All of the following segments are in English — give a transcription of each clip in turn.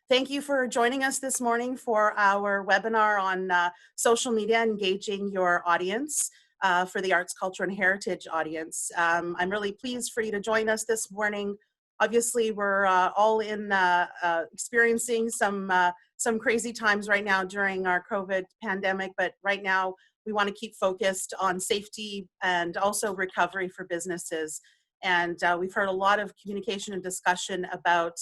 Thank you for joining us this morning for our webinar on social media engaging your audience for the arts, culture, and heritage audience. I'm really pleased for you to join us this morning. Obviously, we're all in experiencing some crazy times right now during our COVID pandemic, but right now we want to keep focused on safety and also recovery for businesses. And we've heard a lot of communication and discussion about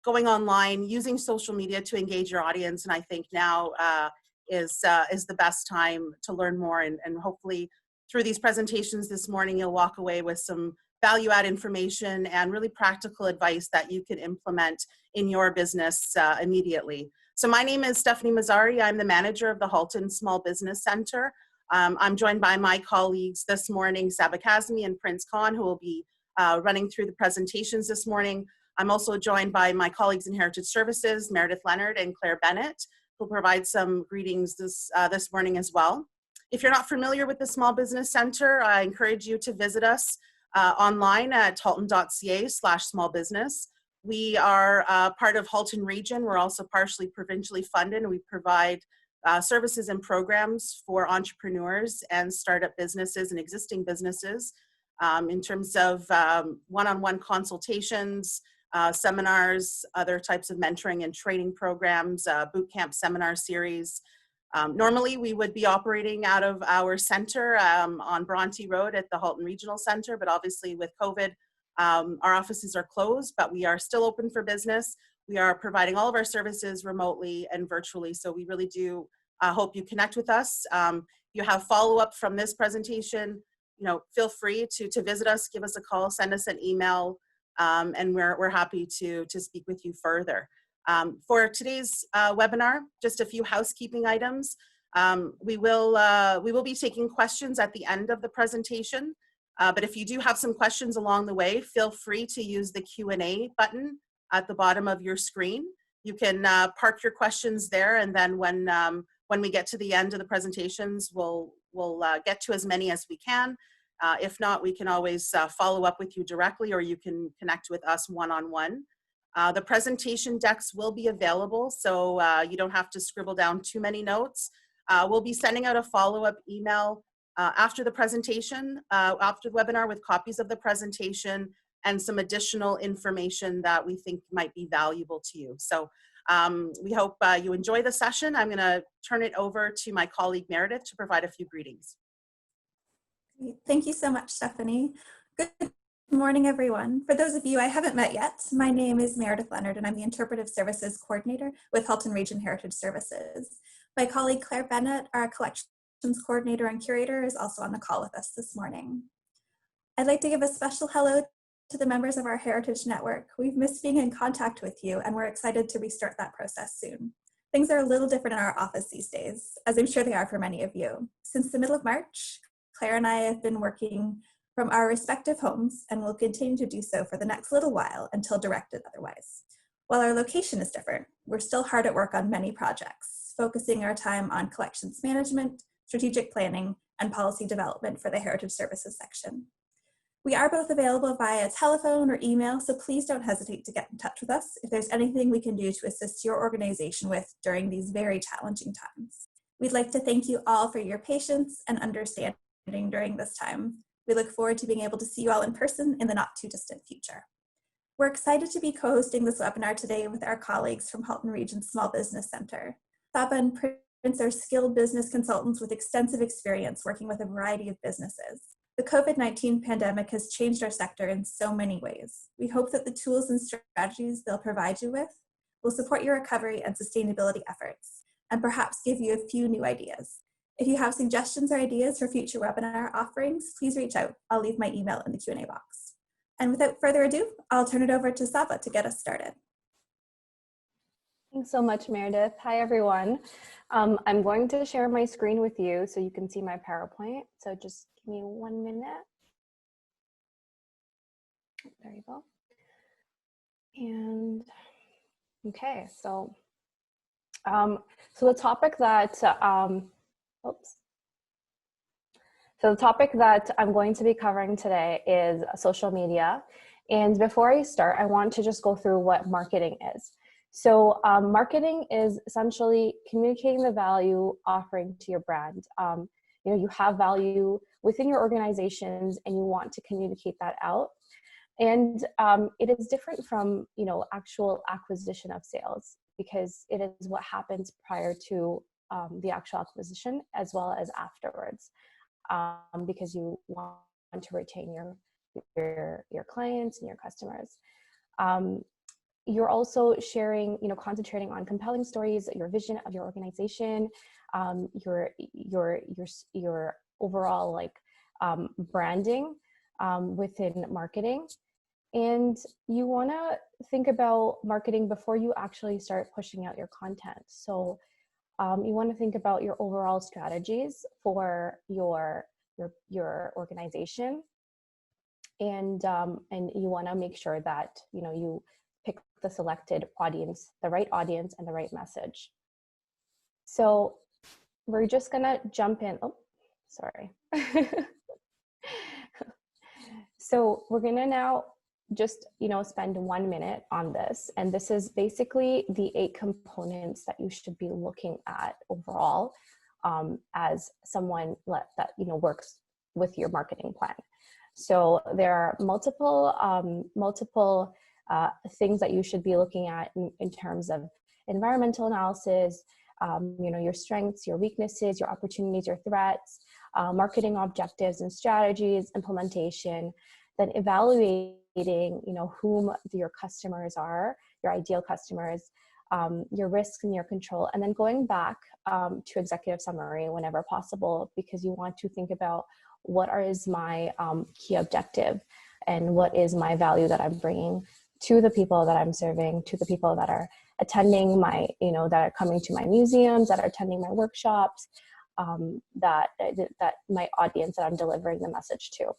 going online, using social media to engage your audience, and I think now is the best time to learn more. And hopefully, through these presentations this morning, you'll walk away with some value-add information and really practical advice that you can implement in your business immediately. So my name is Stephanie Mazzari. I'm the manager of the Halton Small Business Center. I'm joined by my colleagues this morning, Saba Kazmi and Prince Khan, who will be running through the presentations this morning. I'm also joined by my colleagues in Heritage Services, Meredith Leonard and Claire Bennett, who will provide some greetings this morning as well. If you're not familiar with the Small Business Center, I encourage you to visit us online at halton.ca/smallbusiness. We are part of Halton Region. We're also partially provincially funded, and we provide services and programs for entrepreneurs and startup businesses and existing businesses in terms of one-on-one consultations, seminars, other types of mentoring and training programs, boot camp seminar series. Normally, we would be operating out of our center on Bronte Road at the Halton Regional Center, but obviously with COVID, our offices are closed, but we are still open for business. We are providing all of our services remotely and virtually, so we really do hope you connect with us. You have follow-up from this presentation, feel free to visit us, give us a call, send us an email, and we're happy to speak with you further. For today's webinar, just a few housekeeping items. We will be taking questions at the end of the presentation, but if you do have some questions along the way, feel free to use the Q&A button at the bottom of your screen. You can park your questions there, and then when we get to the end of the presentations, we'll get to as many as we can. If not, we can always follow up with you directly, or you can connect with us one-on-one. The presentation decks will be available, so you don't have to scribble down too many notes. We'll be sending out a follow-up email after the presentation, after the webinar, with copies of the presentation and some additional information that we think might be valuable to you. So we hope you enjoy the session. I'm going to turn it over to my colleague Meredith to provide a few greetings. Thank you so much, Stephanie. Good morning, everyone. For those of you I haven't met yet, my name is Meredith Leonard, and I'm the Interpretive Services Coordinator with Halton Region Heritage Services. My colleague Claire Bennett, our Collections Coordinator and Curator, is also on the call with us this morning. I'd like to give a special hello to the members of our Heritage Network. We've missed being in contact with you, and we're excited to restart that process soon. Things are a little different in our office these days, as I'm sure they are for many of you. Since the middle of March, Claire and I have been working from our respective homes and will continue to do so for the next little while until directed otherwise. While our location is different, we're still hard at work on many projects, focusing our time on collections management, strategic planning, and policy development for the Heritage Services section. We are both available via telephone or email, so please don't hesitate to get in touch with us if there's anything we can do to assist your organization with during these very challenging times. We'd like to thank you all for your patience and understanding during this time. We look forward to being able to see you all in person in the not too distant future. We're excited to be co-hosting this webinar today with our colleagues from Halton Region Small Business Center. Saba and Prince are skilled business consultants with extensive experience working with a variety of businesses. The COVID-19 pandemic has changed our sector in so many ways. We hope that the tools and strategies they'll provide you with will support your recovery and sustainability efforts, and perhaps give you a few new ideas. If you have suggestions or ideas for future webinar offerings, please reach out. I'll leave my email in the Q&A box. And without further ado, I'll turn it over to Saba to get us started. Thanks so much, Meredith. Hi, everyone. I'm going to share my screen with you so you can see my PowerPoint. So just give me 1 minute. There you go. And okay, so the topic that So the topic that I'm going to be covering today is social media. And before I start, I want to just go through what marketing is. So marketing is essentially communicating the value offering to your brand. You have value within your organizations and you want to communicate that out. And it is different from, actual acquisition of sales, because it is what happens prior to the actual acquisition as well as afterwards, because you want to retain your clients and your customers. You're also sharing, concentrating on compelling stories, your vision of your organization, your overall branding within marketing. And you want to think about marketing before you actually start pushing out your content. So you want to think about your overall strategies for your organization, and you want to make sure that you pick the selected audience, the right audience, and the right message. So we're just gonna jump in. Oh, sorry. So we're gonna now just spend 1 minute on this, and this is basically the 8 components that you should be looking at overall as someone that works with your marketing plan. So there are multiple things that you should be looking at in terms of environmental analysis, your strengths, your weaknesses, your opportunities, your threats, marketing objectives and strategies, implementation, then evaluating, whom your customers are, your ideal customers, your risks and your control, and then going back to executive summary whenever possible, because you want to think about what is my key objective and what is my value that I'm bringing to the people that I'm serving, to the people that are attending my, that are coming to my museums, that are attending my workshops, that my audience that I'm delivering the message to.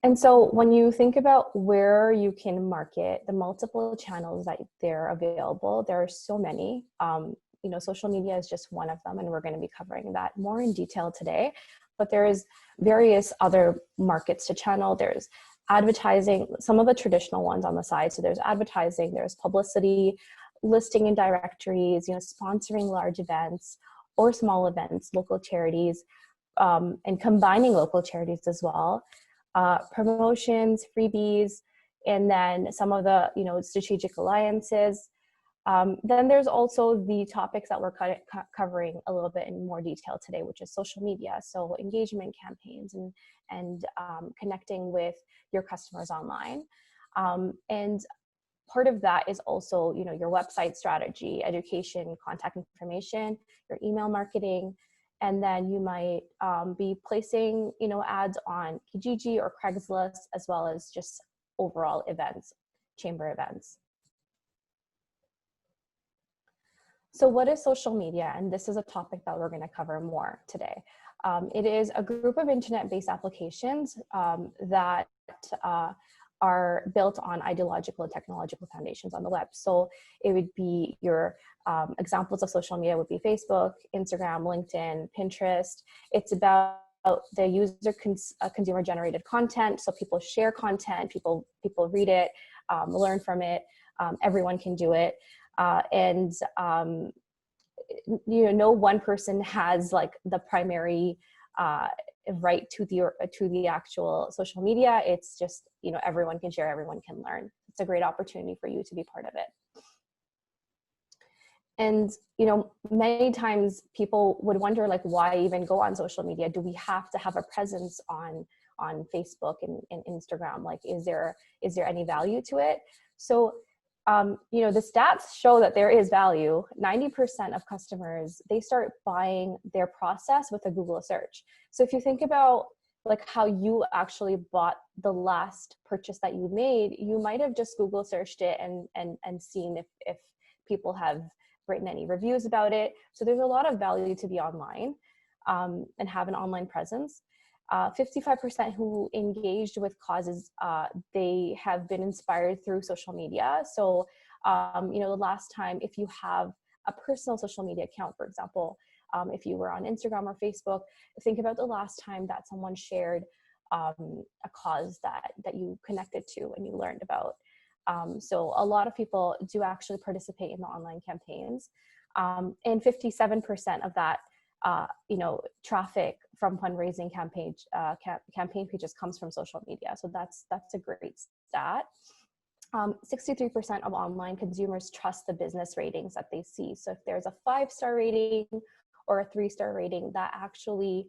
And so when you think about where you can market, the multiple channels that they're available, there are so many. Social media is just one of them, and we're going to be covering that more in detail today. But there is various other markets to channel. There's advertising, some of the traditional ones on the side. So there's advertising, there's publicity, listing in directories, sponsoring large events or small events, local charities, and combining local charities as well. Promotions, freebies, and then some of the strategic alliances. Then there's also the topics that we're covering a little bit in more detail today, which is social media. So engagement campaigns and connecting with your customers online. And part of that is also, your website strategy, education, contact information, your email marketing. And then you might be placing, ads on Kijiji or Craigslist, as well as just overall events, chamber events. So what is social media? And this is a topic that we're going to cover more today. It is a group of internet-based applications that are built on ideological and technological foundations on the web. So it would be your examples of social media would be Facebook, Instagram, LinkedIn, Pinterest. It's about the user consumer generated content. So people share content, people read it, learn from it. Everyone can do it. And no one person has the primary right to the actual social media. It's just, everyone can share, everyone can learn. It's a great opportunity for you to be part of it. And, many times people would wonder, why even go on social media? Do we have to have a presence on Facebook and Instagram? Is there any value to it? So, the stats show that there is value. 90% of customers, they start buying their process with a Google search. So if you think about how you actually bought the last purchase that you made, you might have just Google searched it and seen if people have written any reviews about it. So there's a lot of value to be online and have an online presence. 55% who engaged with causes, they have been inspired through social media. So, the last time, if you have a personal social media account, for example, if you were on Instagram or Facebook, think about the last time that someone shared a cause that you connected to and you learned about. So a lot of people do actually participate in the online campaigns. And 57% of that, traffic from fundraising campaign pages comes from social media. So that's a great stat. 63% of online consumers trust the business ratings that they see. So if there's a 5-star rating or a 3-star rating, that actually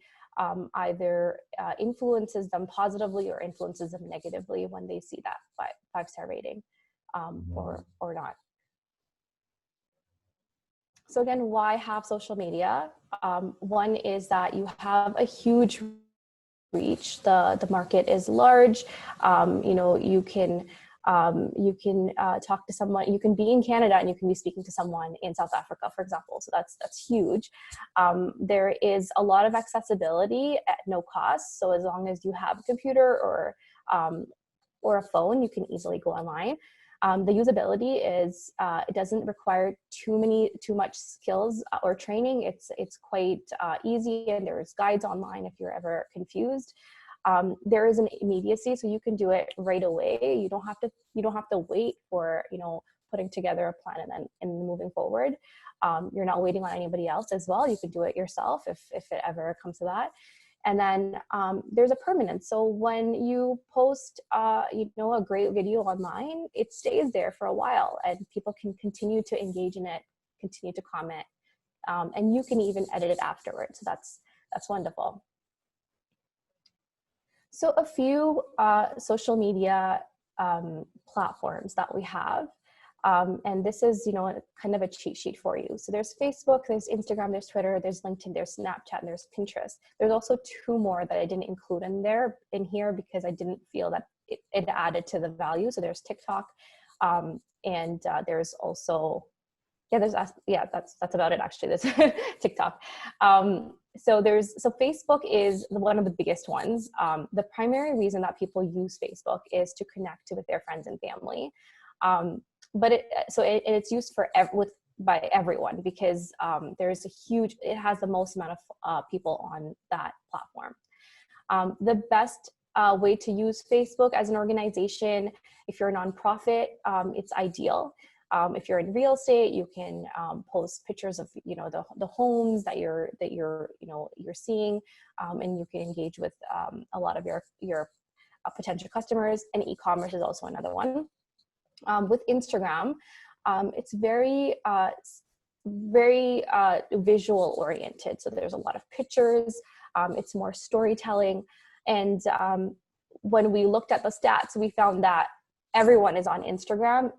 either influences them positively or influences them negatively when they see that 5-star rating or not. So again, why have social media? One is that you have a huge reach. The market is large. You can talk to someone. You can be in Canada and you can be speaking to someone in South Africa, for example. So that's huge. There is a lot of accessibility at no cost. So as long as you have a computer or a phone, you can easily go online. The usability is it doesn't require too much skills or training. It's quite easy, and there's guides online if you're ever confused. There is an immediacy, so you can do it right away. You don't have to wait for putting together a plan and moving forward. You're not waiting on anybody else as well. You can do it yourself if it ever comes to that. And then there's a permanence. So when you post, a great video online, it stays there for a while, and people can continue to engage in it, continue to comment, and you can even edit it afterwards. So that's wonderful. So a few social media platforms that we have. And this is, kind of a cheat sheet for you. So there's Facebook, there's Instagram, there's Twitter, there's LinkedIn, there's Snapchat, and there's Pinterest. There's also 2 more that I didn't include in here because I didn't feel that it added to the value. So there's TikTok, and there's also, that's about it actually. This TikTok. So Facebook is one of the biggest ones. The primary reason that people use Facebook is to connect with their friends and family. But it's used by everyone because it has the most amount of people on that platform. The best way to use Facebook as an organization, if you're a nonprofit, it's ideal. If you're in real estate, you can post pictures of the homes that you're seeing, and you can engage with a lot of your potential customers. And e-commerce is also another one. With Instagram, it's very visual oriented. So there's a lot of pictures. It's more storytelling. And when we looked at the stats, we found that everyone is on Instagram,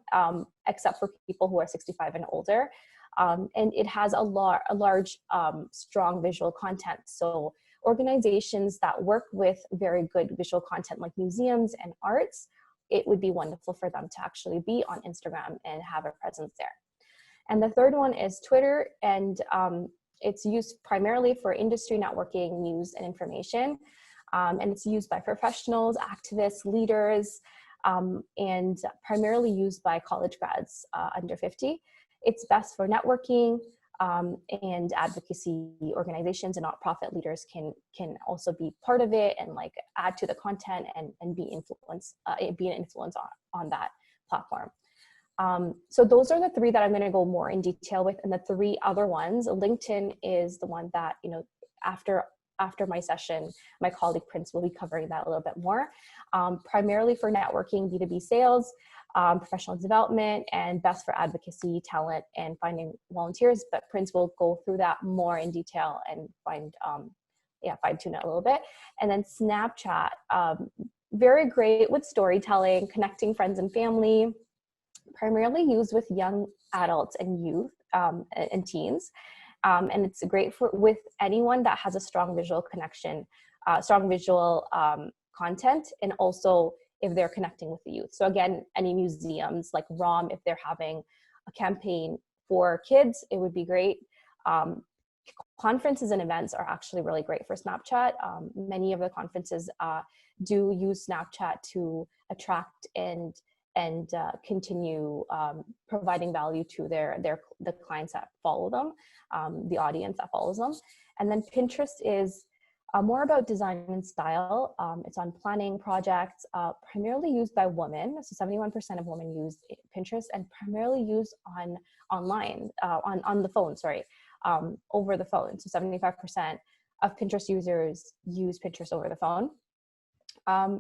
except for people who are 65 and older. And it has a large, strong visual content. So organizations that work with very good visual content like museums and arts, it would be wonderful for them to actually be on Instagram and have a presence there. And the third one is Twitter, and it's used primarily for industry networking, news, and information. And it's used by professionals, activists, leaders, and primarily used by college grads under 50. It's best for networking, and advocacy organizations and nonprofit leaders can also be part of it and add to the content and be an influence on that platform. So those are the 3 that I'm going to go more in detail with, and the 3 other ones. LinkedIn is the one that after my session, my colleague Prince will be covering that a little bit more. Primarily for networking, B2B sales, professional development, and best for advocacy, talent, and finding volunteers. But Prince will go through that more in detail and fine-tune it a little bit. And then Snapchat, very great with storytelling, connecting friends and family, primarily used with young adults and youth and teens. And it's great with anyone that has a strong visual connection, strong visual content, and also if they're connecting with the youth. So again, any museums like ROM, if they're having a campaign for kids, it would be great. Conferences and events are actually really great for Snapchat. Many of the conferences do use Snapchat to attract and continue providing value to the clients that follow them, the audience that follows them. And then Pinterest is More about design and style. It's on planning projects, primarily used by women. So 71% of women use Pinterest, and primarily used online, on the phone, sorry, over the phone. So 75% of Pinterest users use Pinterest over the phone.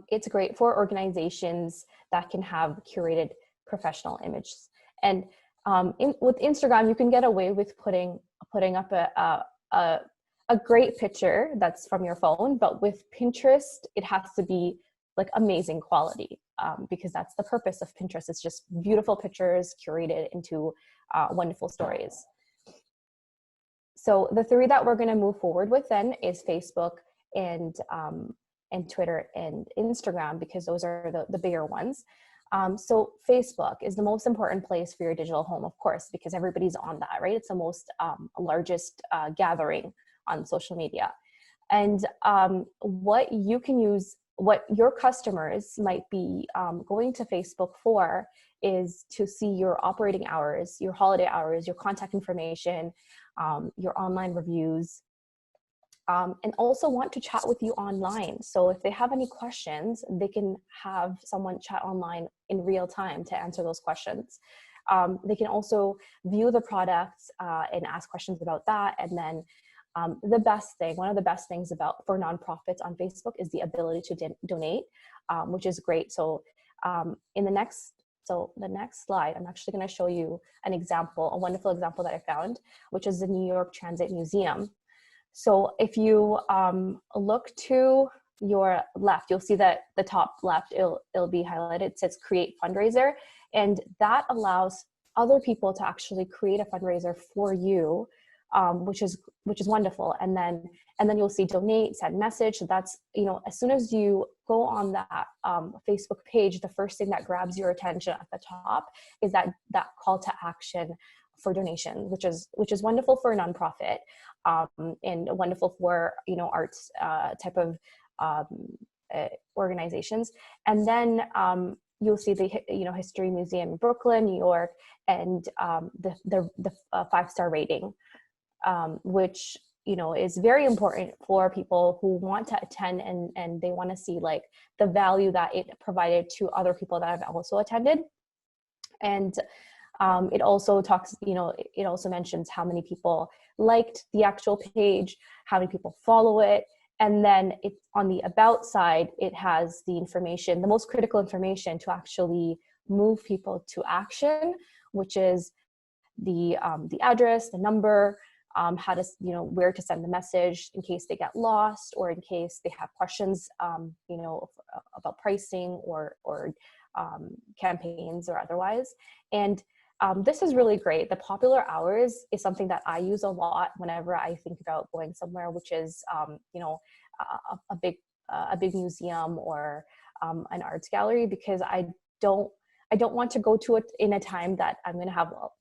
It's great for organizations that can have curated professional images. And with Instagram, you can get away with putting up a great picture that's from your phone, but with Pinterest, it has to be like amazing quality, because that's the purpose of Pinterest. It's just beautiful pictures curated into wonderful stories. So the three that we're going to move forward with then is Facebook and Twitter and Instagram, because those are the bigger ones. So Facebook is the most important place for your digital home, of course, because everybody's on that, right? It's the most largest gathering on social media. And what you can use, what your customers might be going to Facebook for, is to see your operating hours, your holiday hours, your contact information, your online reviews, and also want to chat with you online. So if they have any questions, they can have someone chat online in real time to answer those questions. They can also view the products and ask questions about that. And then the best thing, one of the best things for nonprofits on Facebook is the ability to donate, which is great. So the next slide, I'm actually going to show you an example, a wonderful example that I found, which is the New York Transit Museum. So if you look to your left, you'll see that the top left, it'll be highlighted. It says create fundraiser, and that allows other people to actually create a fundraiser for you, which is wonderful. And then you'll see donate, send message. So that's, as soon as you go on that Facebook page, the first thing that grabs your attention at the top is that call to action for donation, which is wonderful for a nonprofit, and wonderful for arts type of organizations. And then you'll see the History Museum in Brooklyn, New York, and the 5-star rating, which is very important for people who want to attend, and they want to see like the value that it provided to other people that have also attended. And it also talks, it also mentions how many people liked the actual page, how many people follow it. And then on the about side, it has the information, the most critical information to actually move people to action, which is the address, the number, how to, where to send the message in case they get lost, or in case they have questions, about pricing or campaigns or otherwise. And this is really great. The popular hours is something that I use a lot whenever I think about going somewhere, which is, a big museum or an arts gallery, because I don't want to go to it in a time that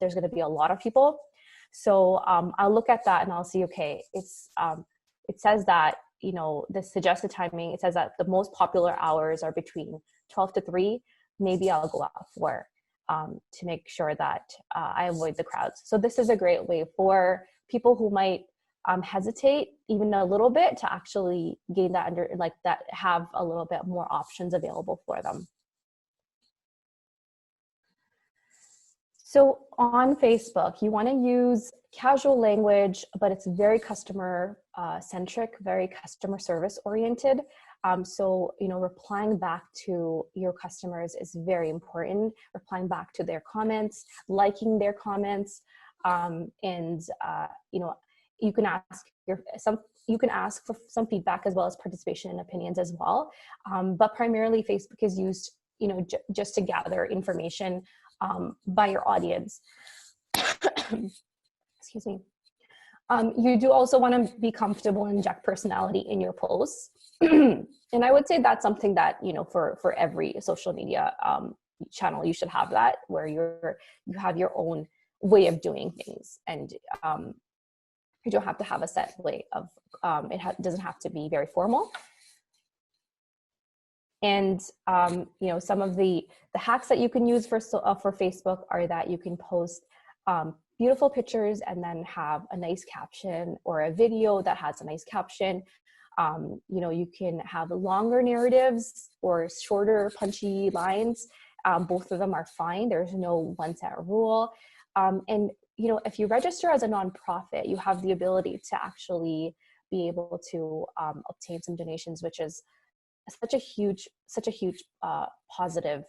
there's going to be a lot of people. So I'll look at that and I'll see, okay, it says that, the suggested timing, it says that the most popular hours are between 12 to 3. Maybe I'll go out for to make sure that I avoid the crowds. So this is a great way for people who might hesitate even a little bit to actually gain that have a little bit more options available for them. So on Facebook, you want to use casual language, but it's very customer centric, very customer service oriented. So, replying back to your customers is very important. Replying back to their comments, liking their comments, and you can ask for some feedback as well as participation and opinions as well. But primarily, Facebook is used, just to gather information by your audience. Excuse me. You do also want to be comfortable and inject personality in your posts. And I would say that's something that, for every social media channel, you should have that, where you have your own way of doing things. And you don't have to have a set way of, doesn't have to be very formal. And, some of the hacks that you can use for Facebook are that you can post beautiful pictures and then have a nice caption, or a video that has a nice caption. You know, you can have longer narratives or shorter punchy lines. Both of them are fine. There's no one set rule. And, you know, if you register as a nonprofit, you have the ability to actually be able to obtain some donations, which is such a huge positive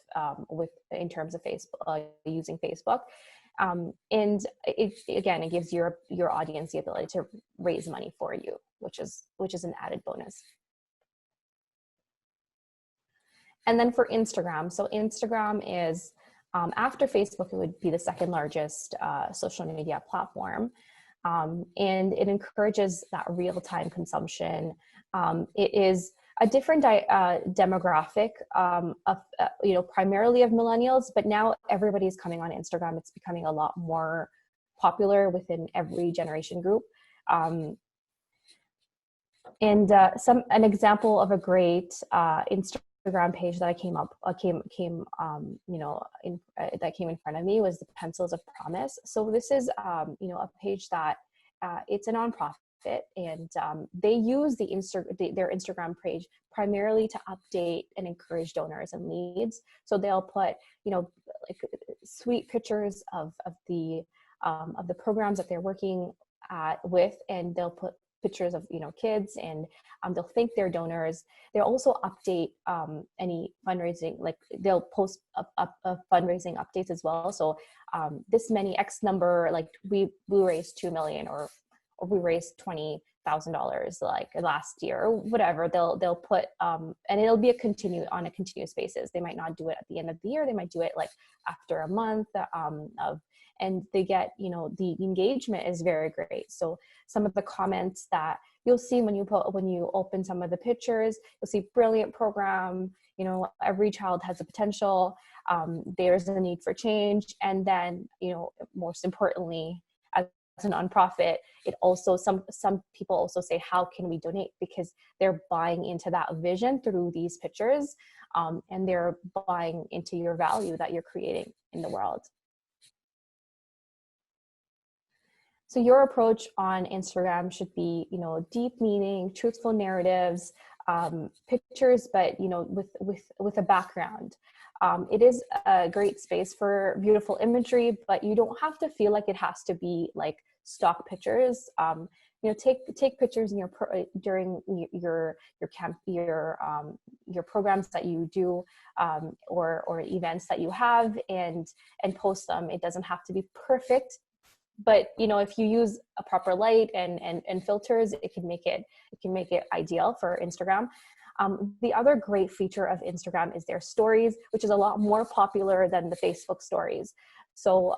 in terms of Facebook, using Facebook. And it gives your audience the ability to raise money for you, which is an added bonus. And then for Instagram, so Instagram is, after Facebook, it would be the second largest social media platform. And it encourages that real-time consumption. It is a different demographic of, you know, primarily of millennials, but now everybody's coming on Instagram. It's becoming a lot more popular within every generation group. And an example of a great Instagram page that I came that came in front of me was the Pencils of Promise. So this is you know, a page that it's a nonprofit, and they use their Instagram page primarily to update and encourage donors and leads. So they'll put, you know, like sweet pictures of the programs that they're working with, and they'll put pictures of, you know, kids, and they'll thank their donors. They'll also update any fundraising, like they'll post up fundraising updates as well. So this many X number, like we raised 2 million, or we raised $20,000 like last year, or whatever. They'll put and it'll be on a continuous basis. They might not do it at the end of the year. They might do it like after a month and they get, you know, the engagement is very great. So some of the comments that you'll see when you open some of the pictures, you'll see brilliant program, you know, every child has a potential, there's a need for change. And then, you know, most importantly, as a nonprofit, it also, some people also say, how can we donate? Because they're buying into that vision through these pictures, and they're buying into your value that you're creating in the world. So your approach on Instagram should be, you know, deep meaning, truthful narratives, pictures, but, you know, with a background. It is a great space for beautiful imagery, but you don't have to feel like it has to be like stock pictures. You know, take pictures in during your programs that you do, or events that you have, and post them. It doesn't have to be perfect, but, you know, if you use a proper light and filters, it can make it ideal for Instagram. The other great feature of Instagram is their stories, which is a lot more popular than the Facebook stories. So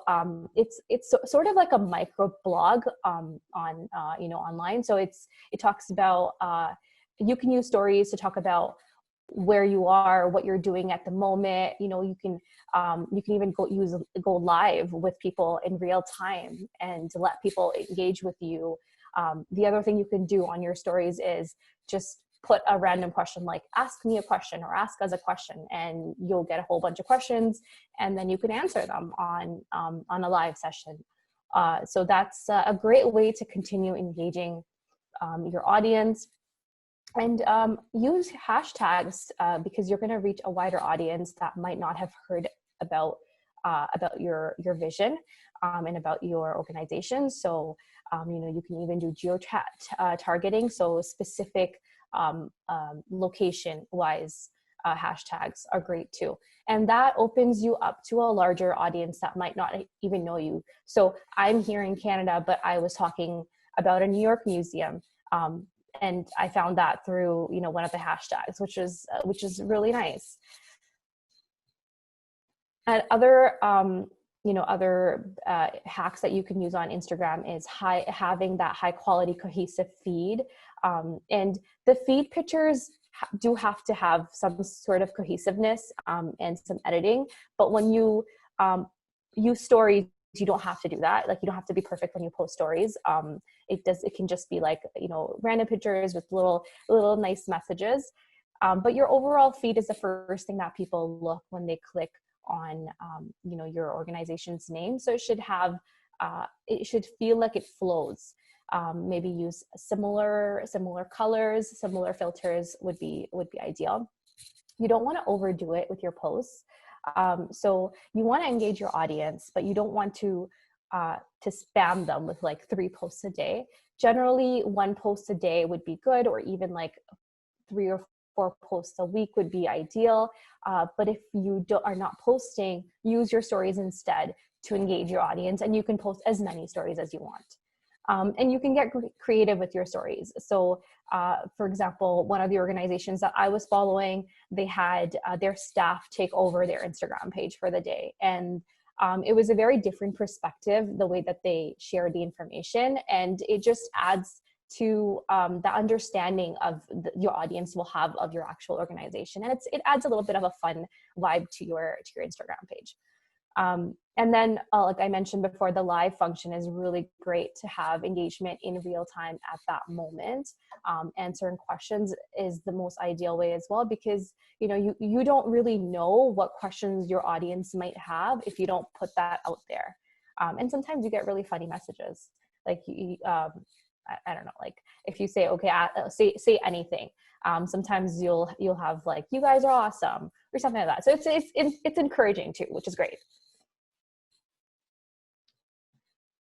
it's sort of like a micro blog you know, online. So it talks about, you can use stories to talk about where you are, what you're doing at the moment. You know, you can even go live with people in real time and to let people engage with you. The other thing you can do on your stories is just put a random question, like ask me a question or ask us a question, and you'll get a whole bunch of questions, and then you can answer them on a live session. So that's a great way to continue engaging your audience. And use hashtags because you're going to reach a wider audience that might not have heard about your vision and about your organization. So you know, you can even do targeting, so specific location-wise hashtags are great too. And that opens you up to a larger audience that might not even know you. So I'm here in Canada, but I was talking about a New York museum. And I found that through, you know, one of the hashtags, which is really nice. And other, you know, other hacks that you can use on Instagram is having that high quality cohesive feed. And the feed pictures do have to have some sort of cohesiveness and some editing. But when you use stories, you don't have to do that. Like, you don't have to be perfect when you post stories. It can just be like, you know, random pictures with little nice messages. But your overall feed is the first thing that people look when they click on, you know, your organization's name. So it should have, it should feel like it flows. maybe use similar colors, similar filters would be ideal. You don't want to overdo it with your posts. So you want to engage your audience, but you don't want to spam them with like 3 posts a day. Generally, 1 post a day would be good, or even like 3 or 4 posts a week would be ideal. But if you are not posting, use your stories instead to engage your audience, and you can post as many stories as you want. And you can get creative with your stories. So for example, one of the organizations that I was following, they had their staff take over their Instagram page for the day. And it was a very different perspective, the way that they shared the information. And it just adds to the understanding of your audience will have of your actual organization. And it adds a little bit of a fun vibe to your Instagram page. And then, like I mentioned before, the live function is really great to have engagement in real time at that moment. Answering questions is the most ideal way as well, because you don't really know what questions your audience might have if you don't put that out there. And sometimes you get really funny messages, like I don't know, like if you say, okay, say anything. Sometimes you'll have like, you guys are awesome, or something like that. So it's encouraging too, which is great.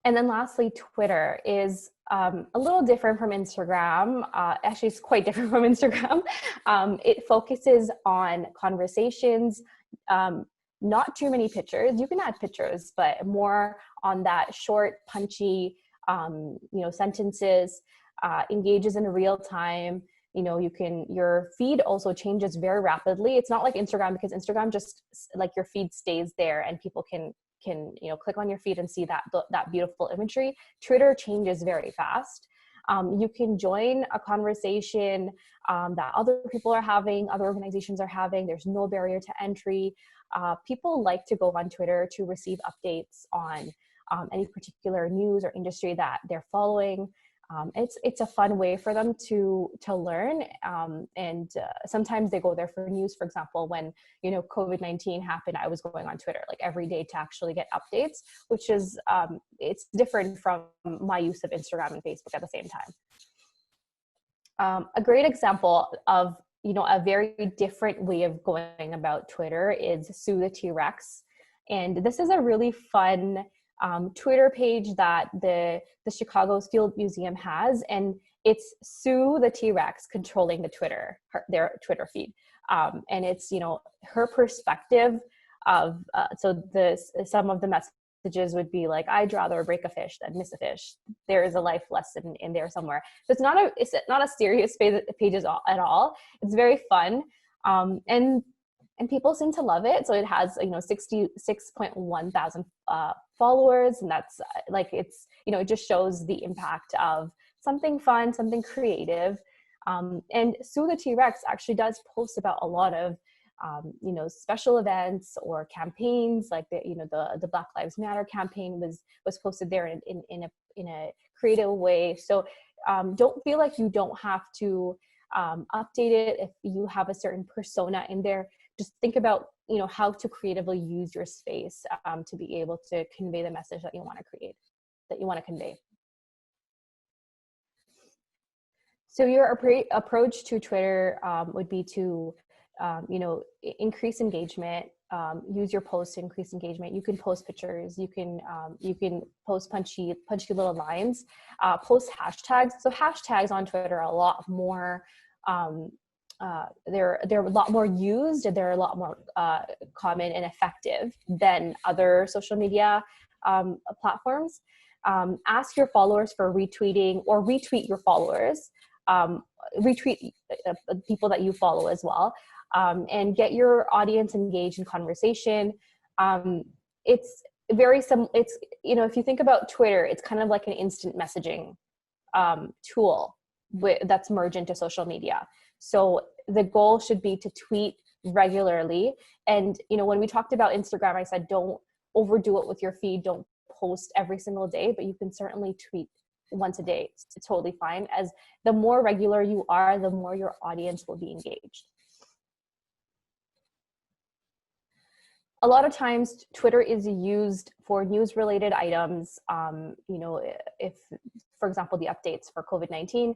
And then lastly, Twitter is a little different from Instagram. Actually, it's quite different from Instagram. It focuses on conversations, not too many pictures. You can add pictures, but more on that short, punchy, sentences, engages in real time. Your feed also changes very rapidly. It's not like Instagram, because Instagram just like your feed stays there and people can click on your feed and see that beautiful imagery. Twitter changes very fast. You can join a conversation that other people are having, other organizations are having. There's no barrier to entry. People like to go on Twitter to receive updates on any particular news or industry that they're following. It's a fun way for them to learn, and sometimes they go there for news. For example, when COVID-19 happened, I was going on Twitter like every day to actually get updates, which is it's different from my use of Instagram and Facebook at the same time. A great example of a very different way of going about Twitter is Sue the T-Rex, and this is a really fun Twitter page that the Chicago's Field Museum has, and it's Sue the T-Rex controlling their Twitter feed, and it's her perspective of some of the messages would be like, I'd rather break a fish than miss a fish. There is a life lesson in there somewhere. So it's not a serious page at all. It's very fun, and people seem to love it. So it has 66.1 thousand followers, and that's it just shows the impact of something fun, something creative. And Sue the T-Rex actually does post about a lot of special events or campaigns, like the Black Lives Matter campaign was posted there in a creative way. So don't feel like you don't have to update it if you have a certain persona in there. Just think about how to creatively use your space to be able to convey the message that you want to convey. So your approach to Twitter would be to increase engagement. Use your posts to increase engagement. You can post pictures. You can post punchy little lines. Post hashtags. So hashtags on Twitter are a lot more. They're a lot more used, and they're a lot more common and effective than other social media platforms. Ask your followers for retweeting, or retweet your followers. Retweet people that you follow as well, and get your audience engaged in conversation. It's very it's if you think about Twitter, it's kind of like an instant messaging tool that's merged into social media. So the goal should be to tweet regularly. And when we talked about Instagram, I said don't overdo it with your feed, don't post every single day, but you can certainly tweet once a day. It's totally fine. As the more regular you are, the more your audience will be engaged. A lot of times Twitter is used for news related items. If for example, the updates for COVID-19,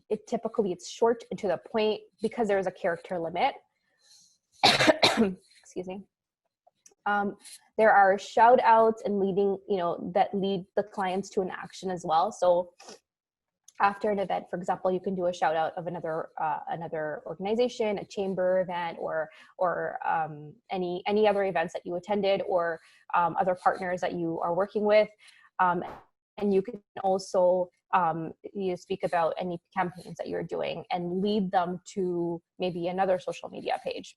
it's short and to the point because there is a character limit. Excuse me. There are shout outs and leading, that lead the clients to an action as well. So after an event, for example, you can do a shout out of another organization, a chamber event, or any other events that you attended, or other partners that you are working with. And you can also you speak about any campaigns that you're doing and lead them to maybe another social media page.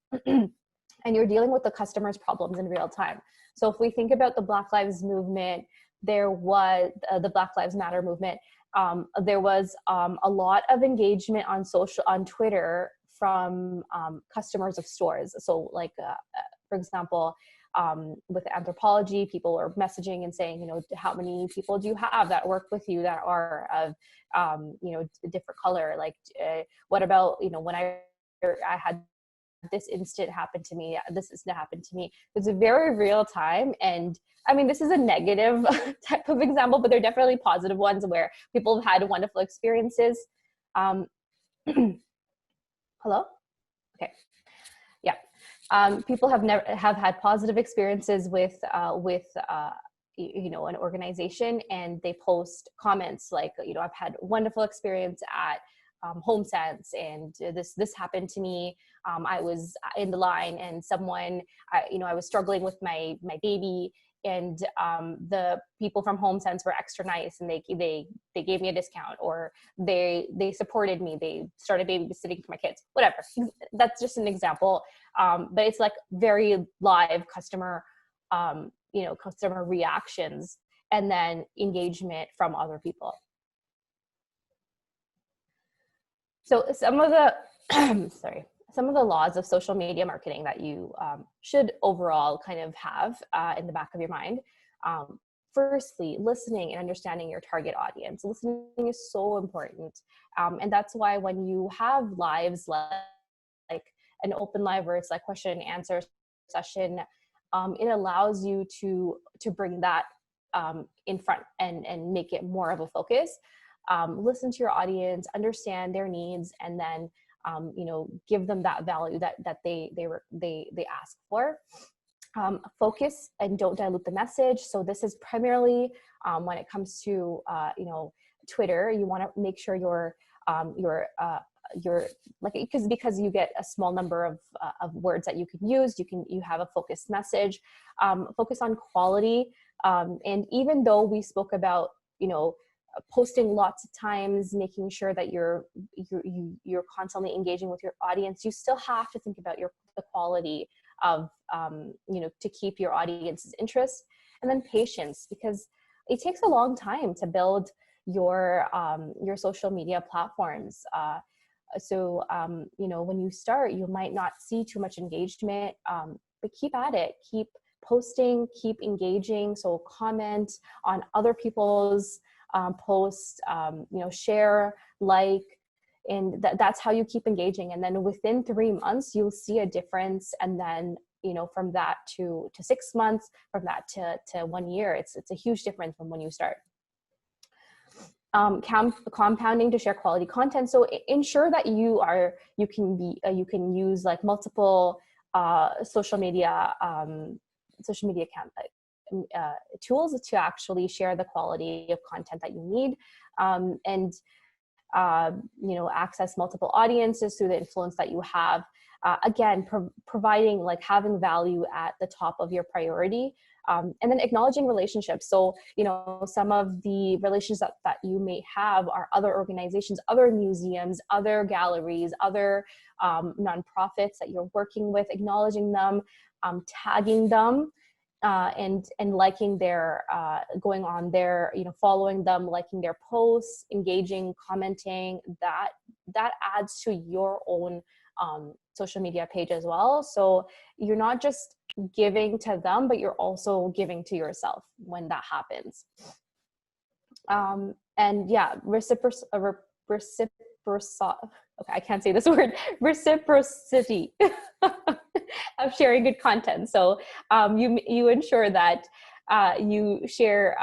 And you're dealing with the customer's problems in real time. So if we think about the Black Lives movement, there was the Black Lives Matter movement. There was a lot of engagement on Twitter from customers of stores. So like, for example, with Anthropologie, people were messaging and saying, how many people do you have that work with you that are of, different color? Like, what about, when I had this incident happen to me, this incident happened to me. It's a very real time. And I mean, this is a negative type of example, but there are definitely positive ones where people have had wonderful experiences. Hello? Okay. Yeah. People have had positive experiences with an organization, and they post comments like, I've had wonderful experience at HomeSense, and this happened to me. I was in the line, and someone, I was struggling with my baby, and the people from HomeSense were extra nice, and they gave me a discount, or they supported me. They started babysitting for my kids. Whatever. That's just an example. But it's like very live customer, customer reactions, and then engagement from other people. So some of the some of the laws of social media marketing that you should overall kind of have in the back of your mind. Firstly, listening and understanding your target audience. Listening is so important. And that's why when you have lives like an open live where it's like question and answer session, it allows you to bring that in front and make it more of a focus. Listen to your audience, understand their needs, and then give them that value that they ask for. Focus and don't dilute the message. So this is primarily when it comes to Twitter. You want to make sure you're like, because you get a small number of words that you can use. You have a focused message. Focus on quality. And even though we spoke about posting lots of times, making sure that you're constantly engaging with your audience, you still have to think about the quality of to keep your audience's interest. And then patience, because it takes a long time to build your social media platforms. So when you start, you might not see too much engagement, but keep at it, keep posting, keep engaging. So comment on other people's posts, share, like, and that's how you keep engaging. And then within 3 months, you'll see a difference. And then, from that to 6 months, from that to 1 year, it's a huge difference from when you start. Compounding to share quality content. So ensure that you can use like multiple social media tools to actually share the quality of content that you need, and access multiple audiences through the influence that you have. Again, providing, like, having value at the top of your priority, and then acknowledging relationships. So some of the relations that you may have are other organizations, other museums, other galleries, other nonprofits that you're working with. Acknowledging them, tagging them, and liking their, going on their, following them, liking their posts, engaging, commenting. That adds to your own social media page as well. So you're not just giving to them, but you're also giving to yourself when that happens. And yeah, okay, I can't say this word, reciprocity of sharing good content. So you ensure that you share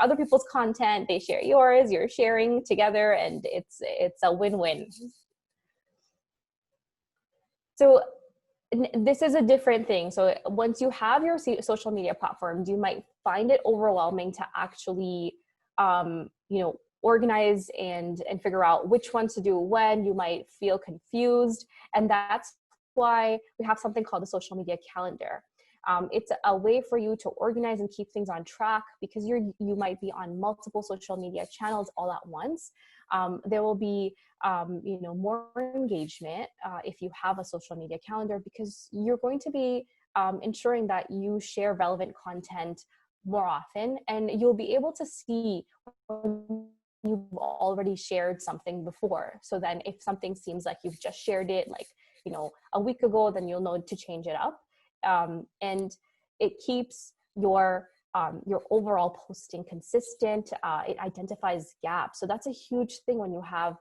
other people's content, they share yours, you're sharing together, and it's a win-win. So this is a different thing. So once you have your social media platforms, you might find it overwhelming to actually, organize and figure out which ones to do when. You might feel confused. And that's why we have something called the social media calendar. It's a way for you to organize and keep things on track, because you might be on multiple social media channels all at once. There will be more engagement if you have a social media calendar, because you're going to be ensuring that you share relevant content more often, and you'll be able to see when you've already shared something before. So then if something seems like you've just shared it like a week ago, then you'll know to change it up. And it keeps your overall posting consistent. It identifies gaps. So that's a huge thing when you have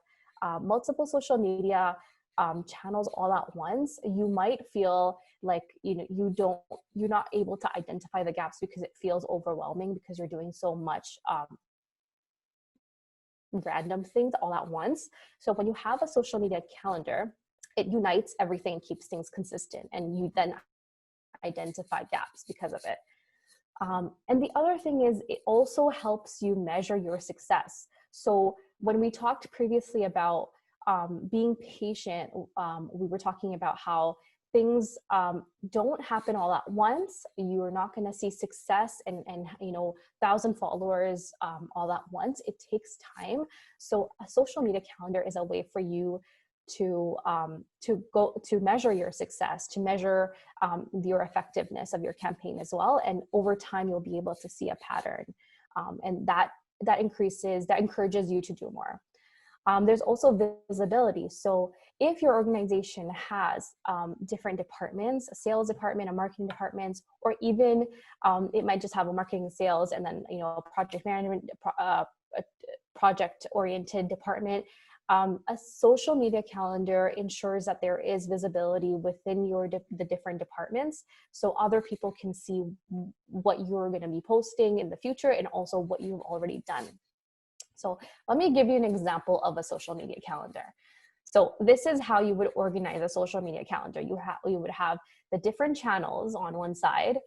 multiple social media channels all at once. You might feel like you're not able to identify the gaps because it feels overwhelming, because you're doing so much random things all at once. So when you have a social media calendar, it unites everything and keeps things consistent, and you then identify gaps because of it. And the other thing is, it also helps you measure your success. So when we talked previously about being patient, we were talking about how things don't happen all at once. You're not going to see success and 1,000 followers all at once. It takes time. So a social media calendar is a way for you to measure your success, to measure your effectiveness of your campaign as well. And over time, you'll be able to see a pattern, and that encourages you to do more. There's also visibility. So if your organization has different departments, a sales department, a marketing department, or even it might just have a marketing and sales, and then a project management, a project-oriented department. A social media calendar ensures that there is visibility within the different departments, so other people can see what you're going to be posting in the future and also what you've already done. So let me give you an example of a social media calendar. So this is how you would organize a social media calendar. You would have the different channels on one side.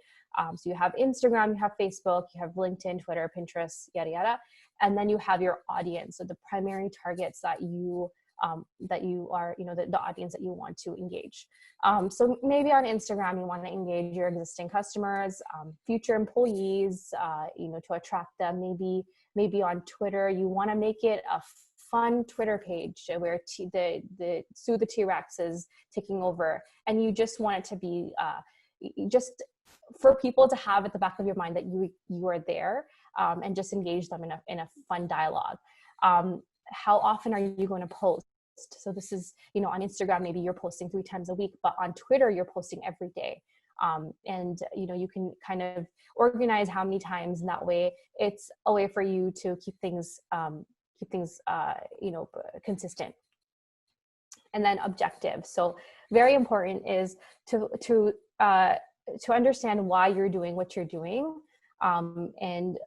So you have Instagram, you have Facebook, you have LinkedIn, Twitter, Pinterest, yada, yada. And then you have your audience. So the primary targets that you are, the audience that you want to engage. So maybe on Instagram, you want to engage your existing customers, future employees, to attract them. Maybe on Twitter, you want to make it a fun Twitter page where the Sue the T-Rex is taking over, and you just want it to be just for people to have at the back of your mind that you are there, and just engage them in a fun dialogue. How often are you going to post? So this is, on Instagram, maybe you're posting 3 times a week, but on Twitter, you're posting every day. And you can kind of organize how many times, and that way it's a way for you to keep things consistent. And then objective. So very important is to understand why you're doing what you're doing, and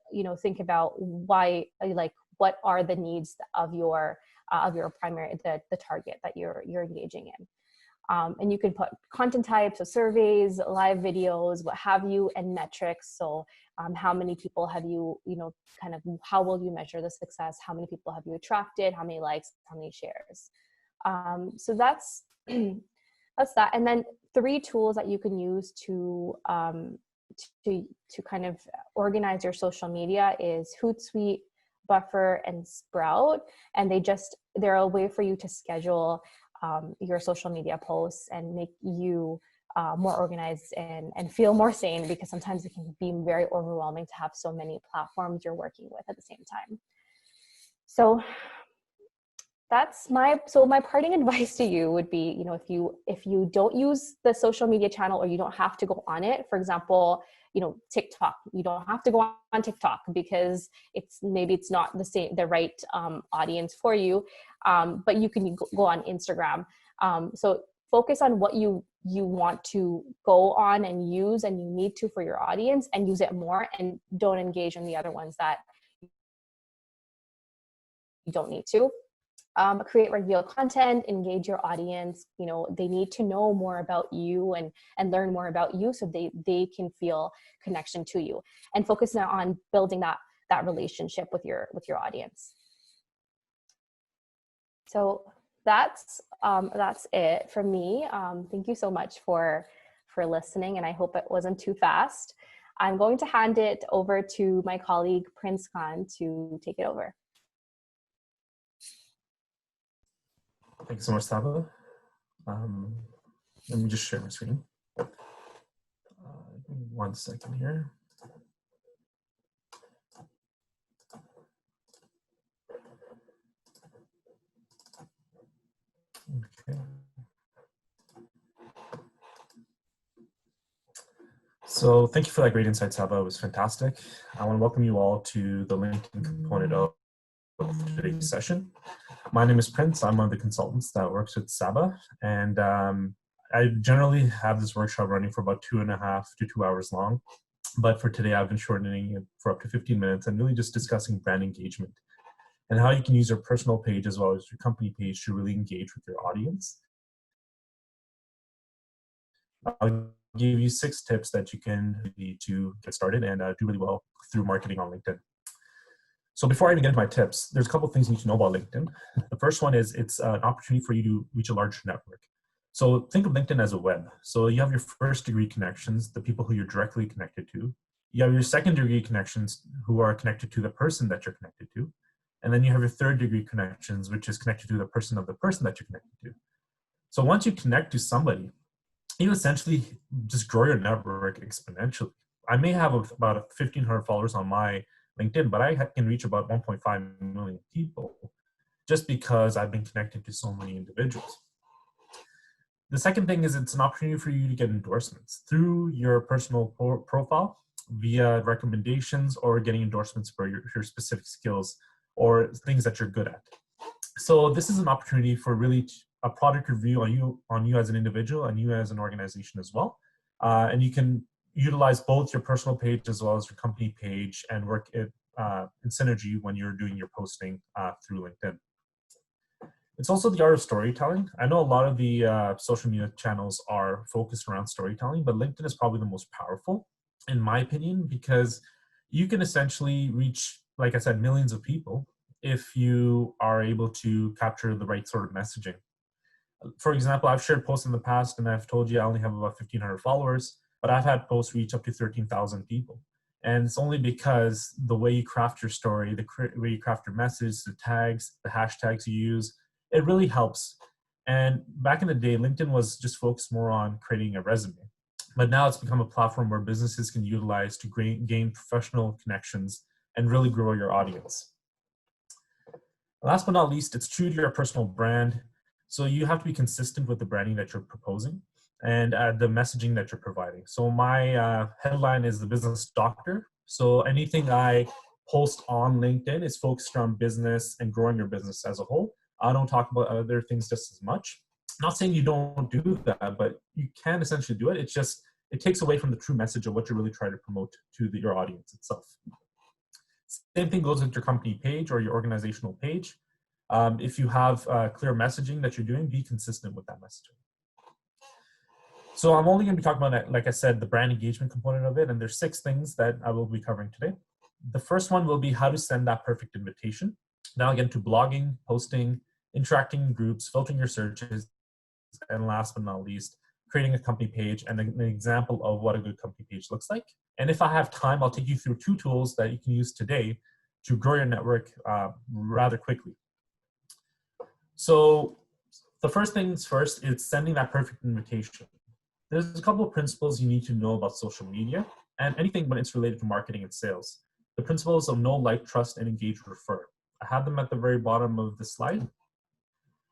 think about why, like, what are the needs of your primary, the target that you're engaging in. And you can put content types, so surveys, live videos, what have you, and metrics. So how many people have you, kind of how will you measure the success? How many people have you attracted? How many likes? How many shares? So that's that. And then 3 tools that you can use to kind of organize your social media is Hootsuite, Buffer, and Sprout. And they're a way for you to schedule your social media posts and make you more organized and feel more sane, because sometimes it can be very overwhelming to have so many platforms you're working with at the same time. So that's my parting advice to you would be, if you don't use the social media channel, or you don't have to go on it, for example, TikTok, you don't have to go on TikTok because it's not the right audience for you, but you can go on Instagram. So focus on what you you want to go on and use, and you need to for your audience, and use it more, and don't engage in the other ones that you don't need to. Create real content, engage your audience. You know, they need to know more about you and learn more about you, so they can feel connection to you, and focus now on building that relationship with your audience. So that's it from me. Thank you so much for listening, and I hope it wasn't too fast. I'm going to hand it over to my colleague Prince Khan to take it over. Thanks so much, Saba. Let me just share my screen. Give me 1 second here. Okay. So thank you for that great insight, Saba. It was fantastic. I want to welcome you all to the LinkedIn component of today's session. My name is Prince. I'm one of the consultants that works with Saba, and I generally have this workshop running for about 2.5 to 2 hours long. But for today, I've been shortening it for up to 15 minutes and really just discussing brand engagement and how you can use your personal page as well as your company page to really engage with your audience. I'll give you 6 tips that you can do to get started and do really well through marketing on LinkedIn. So before I even get into my tips, there's a couple of things you need to know about LinkedIn. The first one is it's an opportunity for you to reach a larger network. So think of LinkedIn as a web. So you have your first degree connections, the people who you're directly connected to. You have your second degree connections who are connected to the person that you're connected to. And then you have your third degree connections, which is connected to the person of the person that you're connected to. So once you connect to somebody, you essentially just grow your network exponentially. I may have about 1,500 followers on my LinkedIn, but I can reach about 1.5 million people just because I've been connected to so many individuals. The second thing is it's an opportunity for you to get endorsements through your personal profile via recommendations or getting endorsements for your specific skills or things that you're good at. So this is an opportunity for really a product review on you as an individual and you as an organization as well. And you can utilize both your personal page as well as your company page and work in synergy when you're doing your posting through LinkedIn. It's also the art of storytelling. I know a lot of the social media channels are focused around storytelling, but LinkedIn is probably the most powerful, in my opinion, because you can essentially reach, like I said, millions of people if you are able to capture the right sort of messaging. For example, I've shared posts in the past and I've told you I only have about 1,500 followers, but I've had posts reach up to 13,000 people. And it's only because the way you craft your story, the way you craft your message, the tags, the hashtags you use, it really helps. And back in the day, LinkedIn was just focused more on creating a resume. But now it's become a platform where businesses can utilize to gain professional connections and really grow your audience. Last but not least, it's true to your personal brand. So you have to be consistent with the branding that you're proposing and the messaging that you're providing. So my headline is the business doctor. So anything I post on LinkedIn is focused on business and growing your business as a whole. I don't talk about other things just as much. I'm not saying you don't do that, but you can essentially do it. It's just, it takes away from the true message of what you're really trying to promote to your audience itself. Same thing goes with your company page or your organizational page. If you have clear messaging that you're doing, be consistent with that messaging. So I'm only going to be talking about, like I said, the brand engagement component of it, and there's 6 things that I will be covering today. The first one will be how to send that perfect invitation. Now again, to blogging, posting, interacting in groups, filtering your searches, and last but not least, creating a company page and an example of what a good company page looks like. And if I have time, I'll take you through 2 tools that you can use today to grow your network rather quickly. So the first things first is sending that perfect invitation. There's a couple of principles you need to know about social media and anything when it's related to marketing and sales. The principles of know, like, trust, and engage, refer. I have them at the very bottom of the slide.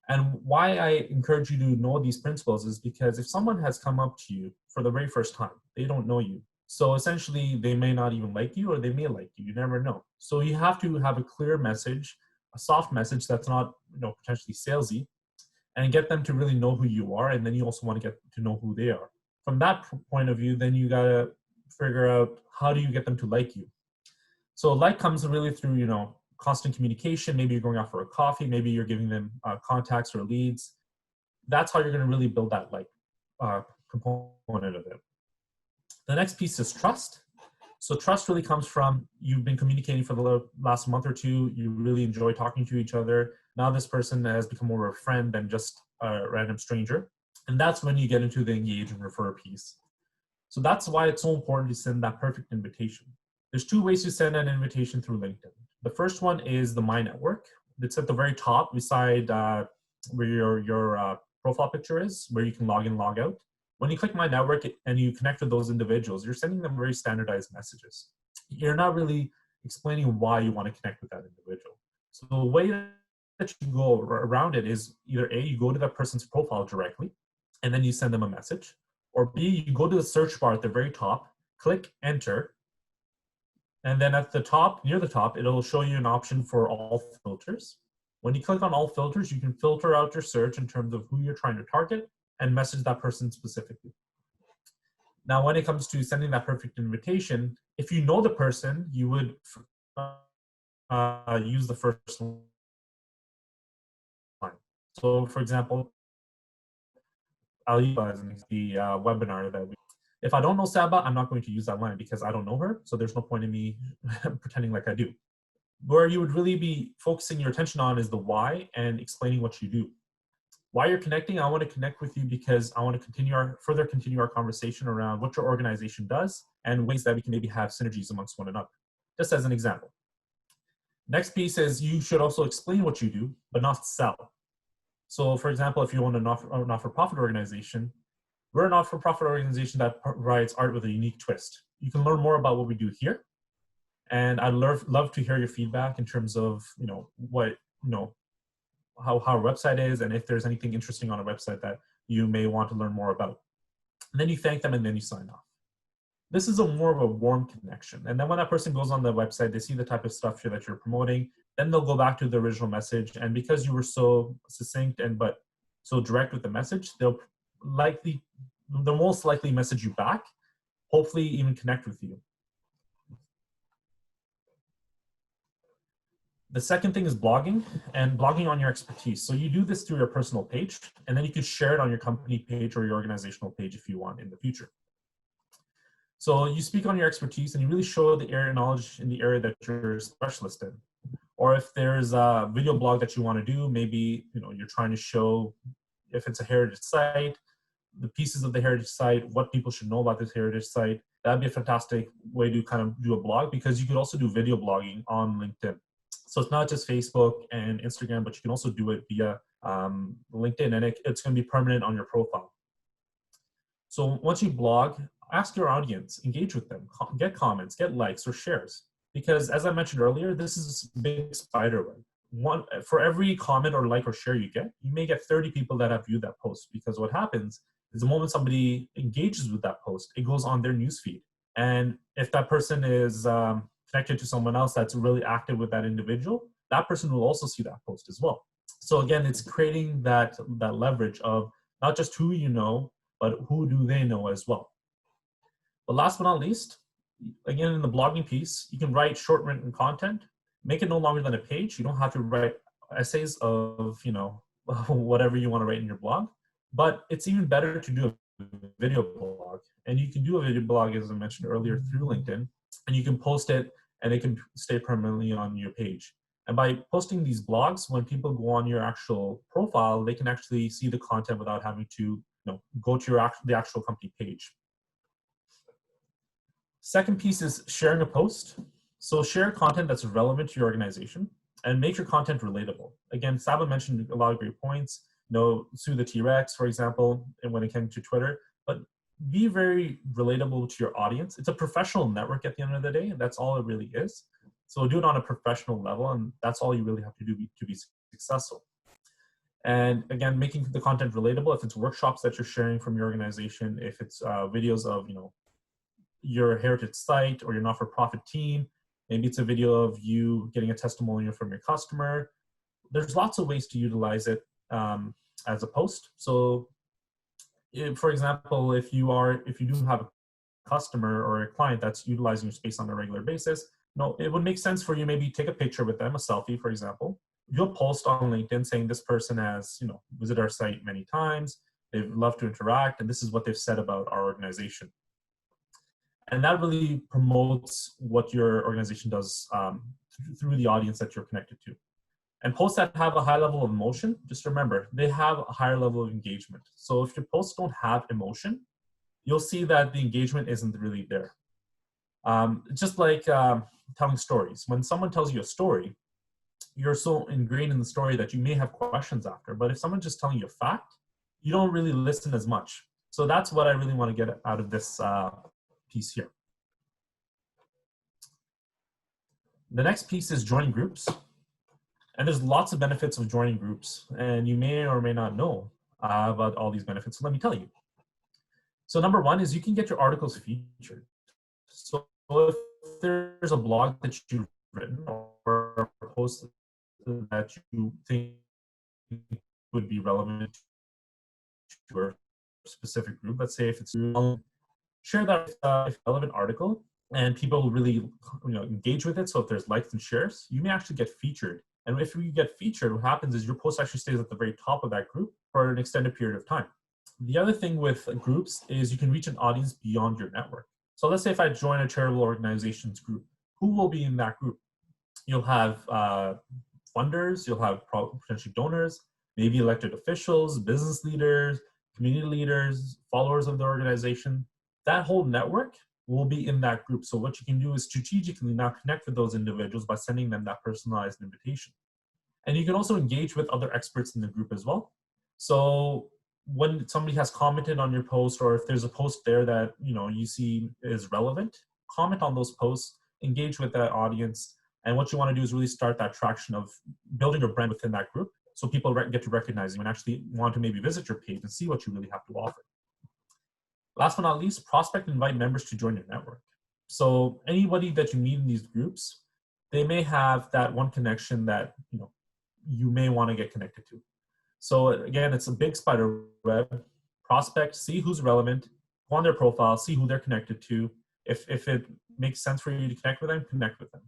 And why I encourage you to know these principles is because if someone has come up to you for the very first time, they don't know you. So essentially, they may not even like you or they may like you. You never know. So you have to have a clear message, a soft message that's not, potentially salesy, and get them to really know who you are. And then you also want to get to know who they are. From that point of view, then you got to figure out how do you get them to like you. So like comes really through, you know, constant communication. Maybe you're going out for a coffee. Maybe you're giving them contacts or leads. That's how you're going to really build that like component of it. The next piece is trust. So trust really comes from you've been communicating for the last month or two. You really enjoy talking to each other. Now this person has become more of a friend than just a random stranger. And that's when you get into the engage and refer piece. So that's why it's so important to send that perfect invitation. There's two ways to send an invitation through LinkedIn. The first one is the My Network. It's at the very top beside where your profile picture is, where you can log in, log out. When you click My Network and you connect with those individuals, you're sending them very standardized messages. You're not really explaining why you want to connect with that individual. So the way that you go around it is either A, you go to that person's profile directly, and then you send them a message, or B, you go to the search bar at the very top, click enter, and then at the top, near the top, it'll show you an option for all filters. When you click on all filters, you can filter out your search in terms of who you're trying to target and message that person specifically. Now, when it comes to sending that perfect invitation, if you know the person, you would use the first line. So, for example, I'll use the webinar that if I don't know Saba, I'm not going to use that line because I don't know her. So there's no point in me pretending like I do. Where you would really be focusing your attention on is the why and explaining what you do. Why you're connecting, I want to connect with you because I want to further continue our conversation around what your organization does and ways that we can maybe have synergies amongst one another. Just as an example. Next piece is you should also explain what you do, but not sell. So for example, if you own a not-for-profit organization, we're a not-for-profit organization that provides art with a unique twist. You can learn more about what we do here. And I'd love to hear your feedback in terms of, how our website is and if there's anything interesting on a website that you may want to learn more about. And then you thank them and then you sign off. This is more of a warm connection. And then when that person goes on the website, they see the type of stuff that you're promoting, then they'll go back to the original message. And because you were so succinct but so direct with the message, they'll most likely message you back, hopefully even connect with you. The second thing is blogging, and blogging on your expertise. So you do this through your personal page, and then you could share it on your company page or your organizational page if you want in the future. So you speak on your expertise and you really show the area knowledge in the area that you're a specialist in. Or if there's a video blog that you want to do, maybe you're trying to show, if it's a heritage site, the pieces of the heritage site, what people should know about this heritage site. That'd be a fantastic way to kind of do a blog, because you could also do video blogging on LinkedIn. So it's not just Facebook and Instagram, but you can also do it via LinkedIn, and it's going to be permanent on your profile. So once you blog, ask your audience, engage with them, get comments, get likes or shares. Because as I mentioned earlier, this is a big spider web. For every comment or like or share you get, you may get 30 people that have viewed that post, because what happens is the moment somebody engages with that post, it goes on their newsfeed. And if that person is connected to someone else that's really active with that individual, that person will also see that post as well. So again, it's creating that leverage of not just who you know, but who do they know as well. But last but not least, again, in the blogging piece, you can write short written content, make it no longer than a page. You don't have to write essays of, whatever you want to write in your blog, but it's even better to do a video blog. And you can do a video blog, as I mentioned earlier, through LinkedIn, and you can post it and it can stay permanently on your page. And by posting these blogs, when people go on your actual profile, they can actually see the content without having to go to the actual company page. Second piece is sharing a post. So share content that's relevant to your organization and make your content relatable. Again, Saba mentioned a lot of great points. Sue the T-Rex, for example, and when it came to Twitter, but be very relatable to your audience. It's a professional network at the end of the day, and that's all it really is. So do it on a professional level, and that's all you really have to do to be successful. And again, making the content relatable. If it's workshops that you're sharing from your organization, if it's videos of your heritage site or your not-for-profit team, maybe it's a video of you getting a testimonial from your customer. There's lots of ways to utilize it. as a post. So for example, if you do have a customer or a client that's utilizing your space on a regular basis, it would make sense for you maybe take a picture with them, a selfie, for example. You'll post on LinkedIn saying this person has, visited our site many times. They'd love to interact, and this is what they've said about our organization. And that really promotes what your organization does through the audience that you're connected to. And posts that have a high level of emotion, just remember, they have a higher level of engagement. So if your posts don't have emotion, you'll see that the engagement isn't really there. Just like telling stories. When someone tells you a story, you're so ingrained in the story that you may have questions after. But if someone's just telling you a fact, you don't really listen as much. So that's what I really want to get out of this piece here. The next piece is joining groups. And there's lots of benefits of joining groups. And you may or may not know about all these benefits. So let me tell you. So number one is you can get your articles featured. So if there's a blog that you've written or a post that you think would be relevant to your specific group, let's say if it's share that relevant article and people will really engage with it. So if there's likes and shares, you may actually get featured. And if you get featured, what happens is your post actually stays at the very top of that group for an extended period of time. The other thing with groups is you can reach an audience beyond your network. So let's say if I join a charitable organizations group, who will be in that group? You'll have funders, you'll have potentially donors, maybe elected officials, business leaders, community leaders, followers of the organization. That whole network will be in that group. So what you can do is strategically now connect with those individuals by sending them that personalized invitation. And you can also engage with other experts in the group as well. So when somebody has commented on your post, or if there's a post there that you see is relevant, comment on those posts, engage with that audience. And what you want to do is really start that traction of building your brand within that group, so people get to recognize you and actually want to maybe visit your page and see what you really have to offer. Last but not least, prospect and invite members to join your network. So anybody that you meet in these groups, they may have that one connection that you may want to get connected to. So again, it's a big spider web. Prospect, see who's relevant, go on their profile, see who they're connected to. If it makes sense for you to connect with them, connect with them.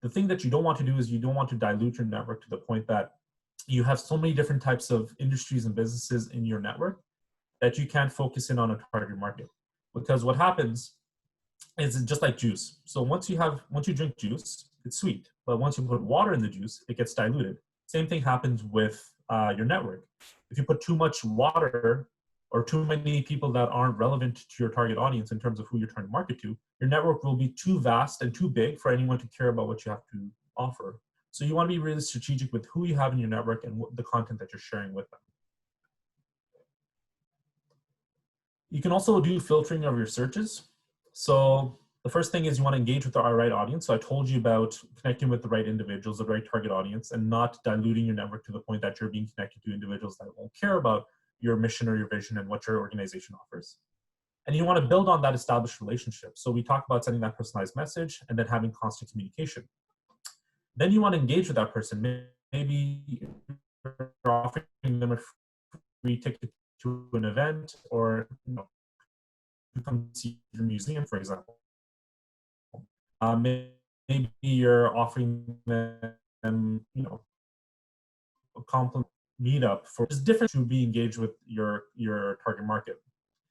The thing that you don't want to do is you don't want to dilute your network to the point that you have so many different types of industries and businesses in your network that you can't focus in on a target market. Because what happens is just like juice. So once you drink juice, it's sweet. But once you put water in the juice, it gets diluted. Same thing happens with your network. If you put too much water or too many people that aren't relevant to your target audience in terms of who you're trying to market to, your network will be too vast and too big for anyone to care about what you have to offer. So you want to be really strategic with who you have in your network and the content that you're sharing with them. You can also do filtering of your searches. So the first thing is you want to engage with the right audience. So I told you about connecting with the right individuals, the right target audience, and not diluting your network to the point that you're being connected to individuals that won't care about your mission or your vision and what your organization offers. And you want to build on that established relationship. So we talk about sending that personalized message and then having constant communication. Then you want to engage with that person. Maybe you're offering them a free ticket to an event, or to come see your museum, for example. Maybe you're offering them, a compliment meetup for just different to be engaged with your target market.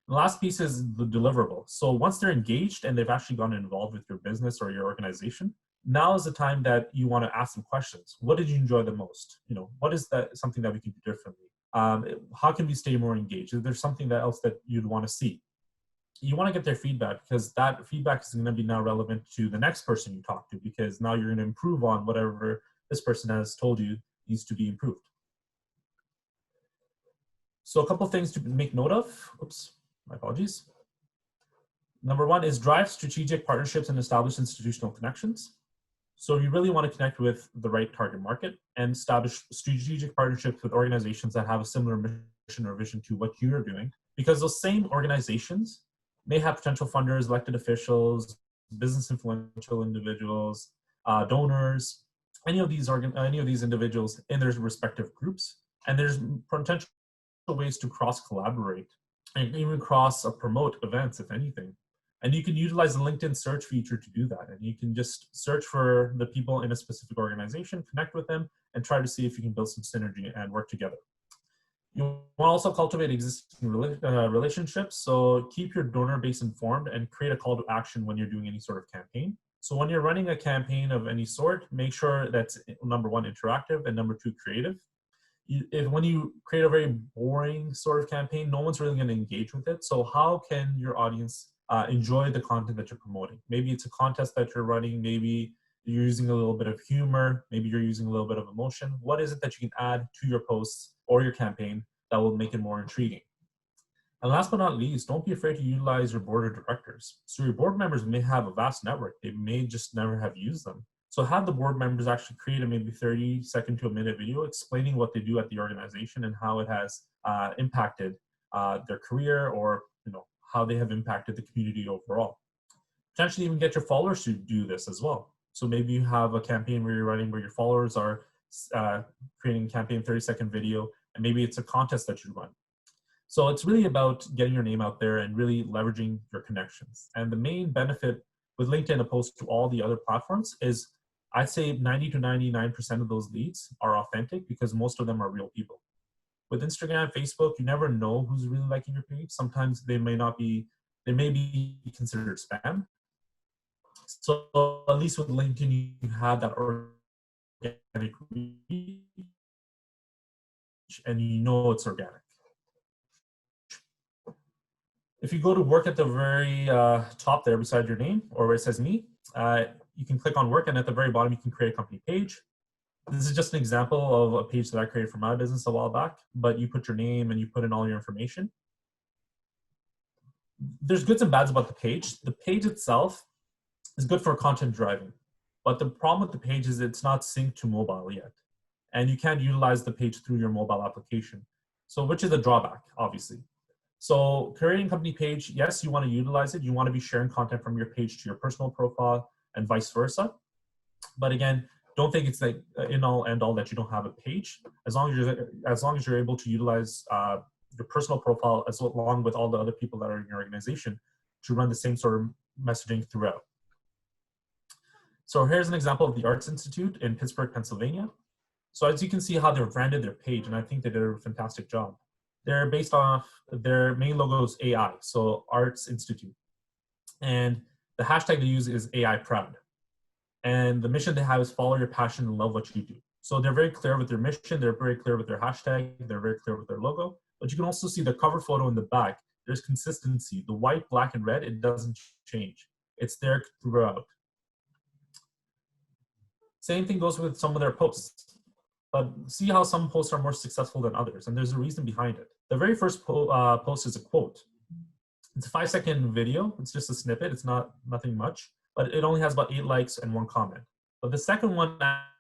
The last piece is the deliverable. So once they're engaged and they've actually gotten involved with your business or your organization, now is the time that you want to ask them questions. What did you enjoy the most? What is that something that we can do differently? How can we stay more engaged? Is there something else that you'd want to see? You want to get their feedback, because that feedback is going to be now relevant to the next person you talk to, because now you're going to improve on whatever this person has told you needs to be improved. So a couple of things to make note of. Oops, my apologies. Number one is drive strategic partnerships and establish institutional connections. So you really want to connect with the right target market and establish strategic partnerships with organizations that have a similar mission or vision to what you're doing, because those same organizations may have potential funders, elected officials, business influential individuals, donors, any of these individuals in their respective groups. And there's potential ways to cross-collaborate and even cross-promote events, if anything. And you can utilize the LinkedIn search feature to do that. And you can just search for the people in a specific organization, connect with them, and try to see if you can build some synergy and work together. You want to also cultivate existing relationships. So keep your donor base informed and create a call to action when you're doing any sort of campaign. So when you're running a campaign of any sort, make sure that's number one, interactive, and number two, creative. When you create a very boring sort of campaign, no one's really going to engage with it. So how can your audience enjoy the content that you're promoting? Maybe it's a contest that you're running. Maybe you're using a little bit of humor. Maybe you're using a little bit of emotion. What is it that you can add to your posts or your campaign that will make it more intriguing? And last but not least, don't be afraid to utilize your board of directors. So your board members may have a vast network. They may just never have used them. So have the board members actually create a maybe 30-second to a minute video explaining what they do at the organization and how it has impacted their career, or how they have impacted the community overall. Potentially even get your followers to do this as well. So maybe you have a campaign where you're running where your followers are creating a campaign 30-second video, and maybe it's a contest that you run. So it's really about getting your name out there and really leveraging your connections. And the main benefit with LinkedIn opposed to all the other platforms is I'd say 90 to 99% of those leads are authentic because most of them are real people. With Instagram, Facebook, you never know who's really liking your page. Sometimes they may be considered spam. So at least with LinkedIn, you have that organic reach and it's organic. If you go to work at the very top there beside your name, or where it says me, you can click on work, and at the very bottom, you can create a company page. This is just an example of a page that I created for my business a while back, but you put your name and you put in all your information. There's goods and bads about the page. The page itself is good for content driving, but the problem with the page is it's not synced to mobile yet, and you can't utilize the page through your mobile application. So which is a drawback, obviously. So creating a company page, yes, you want to utilize it. You want to be sharing content from your page to your personal profile and vice versa. But again, don't think it's like in all end all that you don't have a page. As long as you're able to utilize your personal profile as along with all the other people that are in your organization to run the same sort of messaging throughout. So here's an example of the Arts Institute in Pittsburgh, Pennsylvania. So as you can see how they've branded their page, and I think they did a fantastic job. They're based off their main logo is AI, so Arts Institute. And the hashtag they use is AI Proud. And the mission they have is follow your passion and love what you do. So they're very clear with their mission, they're very clear with their hashtag, they're very clear with their logo. But you can also see the cover photo in the back. There's consistency. The white, black, and red, it doesn't change. It's there throughout. Same thing goes with some of their posts. But see how some posts are more successful than others, and there's a reason behind it. The very first post is a quote. It's a 5-second video. It's just a snippet. It's nothing much, but it only has about 8 likes and 1 comment. But the second one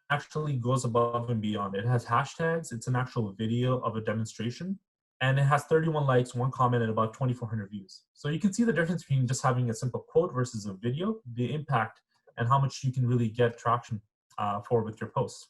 actually goes above and beyond. It has hashtags. It's an actual video of a demonstration, and it has 31 likes, 1 comment, and about 2,400 views. So you can see the difference between just having a simple quote versus a video, the impact, and how much you can really get traction for with your posts.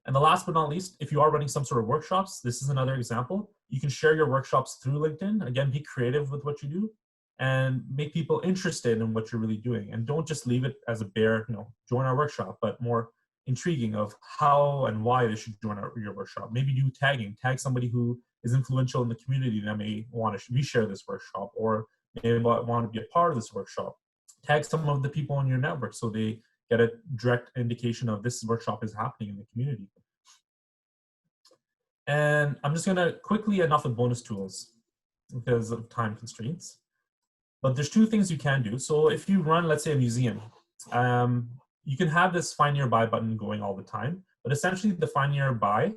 And the last but not least, if you are running some sort of workshops, this is another example. You can share your workshops through LinkedIn. Again, be creative with what you do and make people interested in what you're really doing. And don't just leave it as a bare, join our workshop, but more intriguing of how and why they should join your workshop. Maybe do tagging, tag somebody who is influential in the community that may want to reshare this workshop or may want to be a part of this workshop. Tag some of the people in your network so they get a direct indication of this workshop is happening in the community. And I'm just gonna quickly end off with bonus tools because of time constraints. But there's 2 things you can do. So if you run, let's say, a museum, you can have this Find Nearby button going all the time. But essentially the Find Nearby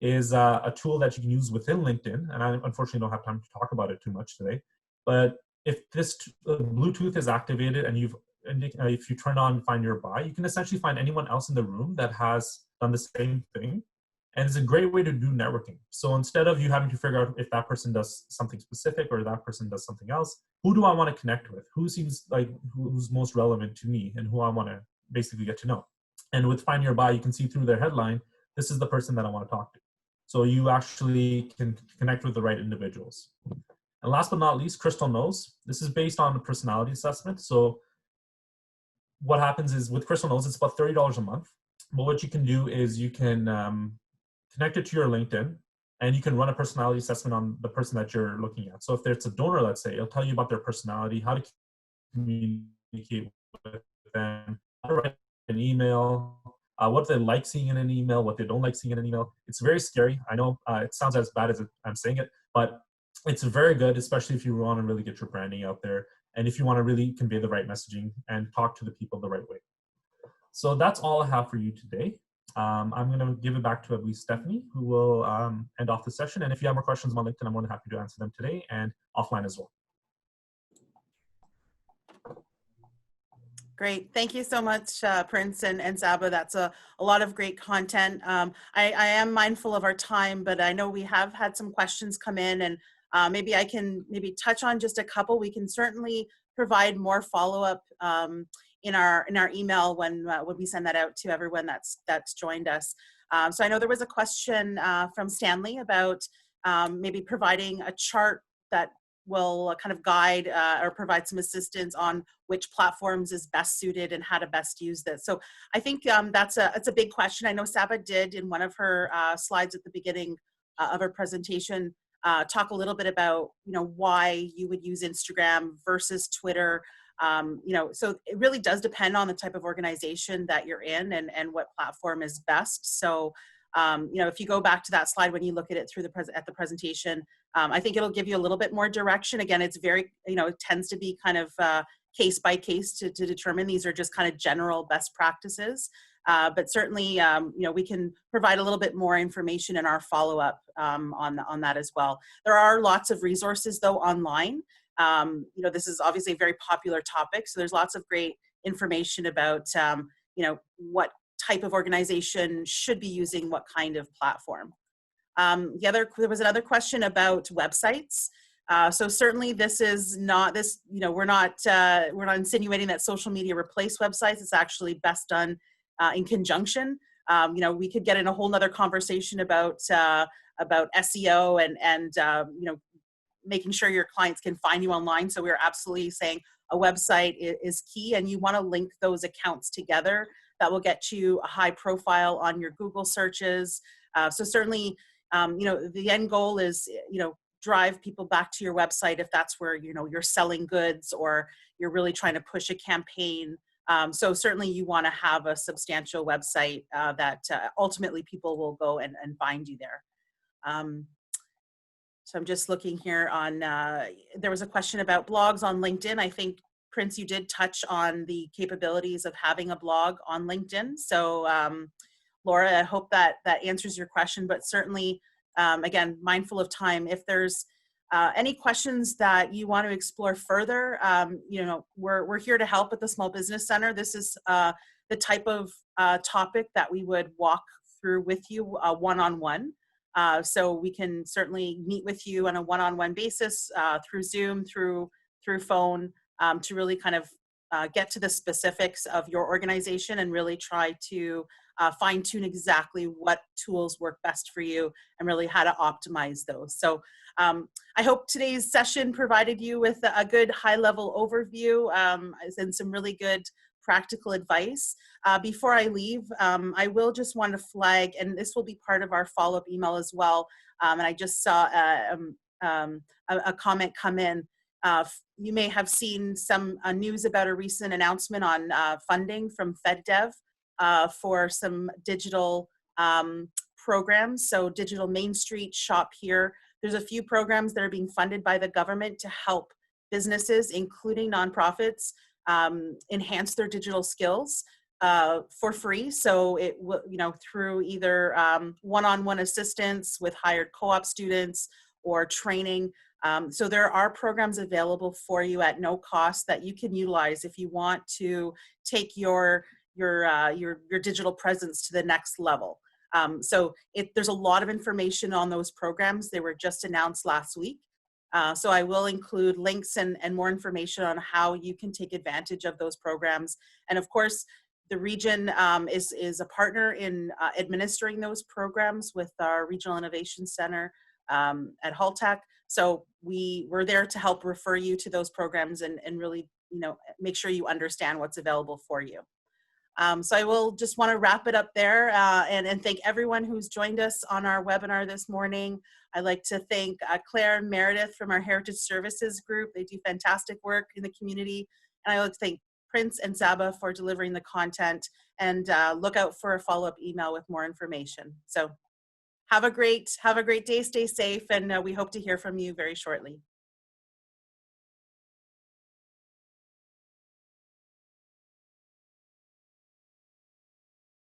is a tool that you can use within LinkedIn. And I unfortunately don't have time to talk about it too much today. But if this Bluetooth is activated and if you turn on Find Nearby, you can essentially find anyone else in the room that has done the same thing. And it's a great way to do networking. So instead of you having to figure out if that person does something specific or that person does something else, who do I want to connect with? Who seems like who's most relevant to me and who I want to basically get to know? And with Find Nearby, you can see through their headline, this is the person that I want to talk to. so you actually can connect with the right individuals. And last but not least, Crystal Knows. This is based on the personality assessment. So what happens is with Crystal Knows, it's about $30 a month. But what you can do is you can connect it to your LinkedIn, and you can run a personality assessment on the person that you're looking at. So if there's a donor, let's say, it'll tell you about their personality, how to communicate with them, how to write an email, what they like seeing in an email, what they don't like seeing in an email. It's very scary. I know it sounds as bad as I'm saying it, but it's very good, especially if you want to really get your branding out there and if you want to really convey the right messaging and talk to the people the right way. So that's all I have for you today. I'm going to give it back to, I believe, Stephanie, who will end off the session. And if you have more questions on LinkedIn, I'm more than happy to answer them today and offline as well. Great. Thank you so much, Prince and Zaba. That's a lot of great content. I am mindful of our time, but I know we have had some questions come in, and maybe I can touch on just a couple. We can certainly provide more follow-up in our email when we send that out to everyone that's joined us. So I know there was a question from Stanley about maybe providing a chart that will kind of guide or provide some assistance on which platforms is best suited and how to best use this. So I think it's a big question. I know Saba did in one of her slides at the beginning of her presentation talk a little bit about why you would use Instagram versus Twitter. So it really does depend on the type of organization that you're in and what platform is best. So if you go back to that slide when you look at it through the presentation, I think it'll give you a little bit more direction. Again, it's very, it tends to be kind of case by case to determine. These are just kind of general best practices. But certainly, we can provide a little bit more information in our follow-up on that as well. There are lots of resources though online. This is obviously a very popular topic, so there's lots of great information about, what type of organization should be using what kind of platform. There was another question about websites. So certainly this is not we're not insinuating that social media replace websites. It's actually best done in conjunction. We could get in a whole nother conversation about SEO and making sure your clients can find you online. So we're absolutely saying a website is key, and you want to link those accounts together. That will get you a high profile on your Google searches. So certainly, the end goal is, drive people back to your website if that's where, you're selling goods or you're really trying to push a campaign. So certainly you want to have a substantial website that ultimately people will go and find you there. So I'm just looking here on, there was a question about blogs on LinkedIn. I think, Prince, you did touch on the capabilities of having a blog on LinkedIn. So Laura, I hope that answers your question, but certainly, again, mindful of time. If there's any questions that you want to explore further, we're here to help at the Small Business Center. This is the type of topic that we would walk through with you one-on-one. So we can certainly meet with you on a one-on-one basis through Zoom, through phone, to really kind of get to the specifics of your organization and really try to fine tune exactly what tools work best for you and really how to optimize those. So I hope today's session provided you with a good high-level overview and some really good practical advice. Before I leave, I will just want to flag, and this will be part of our follow-up email as well, and I just saw a comment come in. You may have seen some news about a recent announcement on funding from FedDev for some digital programs. So Digital Main Street, Shop Here. There's a few programs that are being funded by the government to help businesses, including nonprofits, enhance their digital skills for free. So it will, through either one-on-one assistance with hired co-op students or training. So there are programs available for you at no cost that you can utilize if you want to take your digital presence to the next level. So there's a lot of information on those programs. They were just announced last week. So I will include links and more information on how you can take advantage of those programs. And of course, The region is a partner in administering those programs with our Regional Innovation Center at Halton. So we're there to help refer you to those programs and really, make sure you understand what's available for you. So I will just want to wrap it up there and thank everyone who's joined us on our webinar this morning. I'd like to thank Claire and Meredith from our Heritage Services group. They do fantastic work in the community. And I would like to thank Prince and Saba for delivering the content, and look out for a follow-up email with more information. So have a great day, stay safe, and we hope to hear from you very shortly.